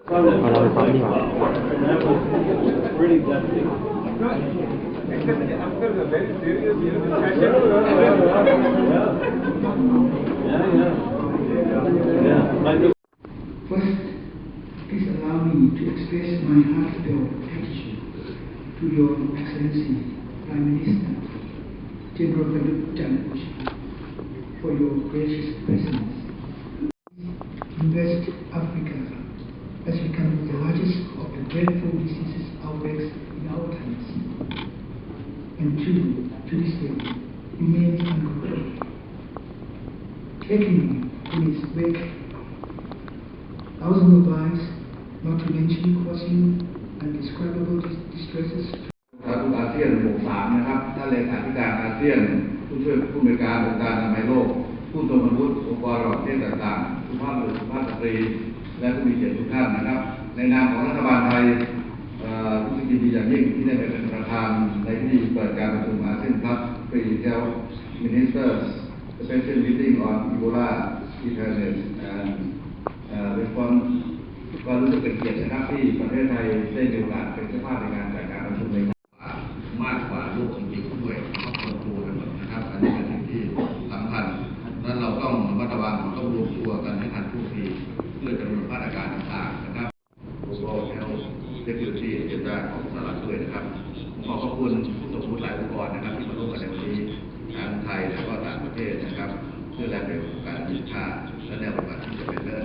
เราไปฟังดีกว่าFirst, please allow me to express my heartfelt gratitude to Your Excellency Prime Minister General Prayut Chan-o-cha for your gracious presence in West Africa has become the largest of the dreadful diseases outbreaks in our times, and to this day remains uncontrolled. Taking in its wake thousands of lives, not to mention causing undescribable distresses. อาเซียนหมู่3นะครับท่านเลขาธิการอาเซียนผู้ช่วยผู้อำนวยการองค์การอนามัยโลกผู้ทรงคุณวุฒิองค์กรระหว่างประเทศต่างๆสุภาพบุรุษสุภาพสตรีและผู้มีเกียรติทุกท่านนะครับในนามของรัฐบาลไทยรู้สึกยินดีอย่างยิ่งที่ได้เป็นประธานในพิธีเปิดการประชุมอาเซียนครับ Pre-Health Ministers Special Meeting on Ebola Preparedness and Response ก็รู้สึกเป็นเกียรตินะครับที่ประเทศไทยได้มีโอกาสเป็นเจ้าภาพในการจัดการประชุมในมากกว่าโลกจริงๆด้วยครอบครัวกันหมดนะครับอันนี้เป็นสิ่งที่สำคัญนั้นเราต้องระมัดระวังต้องรวมตัวกันให้ทันท่วงทีเพื่อจะกำหนดมาตรการต่างๆนะครับ Global Health Security Agenda ของสหรัฐด้วยนะครับขอขอบคุณผู้สมรู้หลายองค์กรนะครับที่มาร่วมกันในวันนี้ทั้งไทยและก็ต่างประเทศนะครับเพื่อแลกเปลี่ยนประสบการณ์วิชาและแนวปฏิบัติที่จะเป็นเลิศ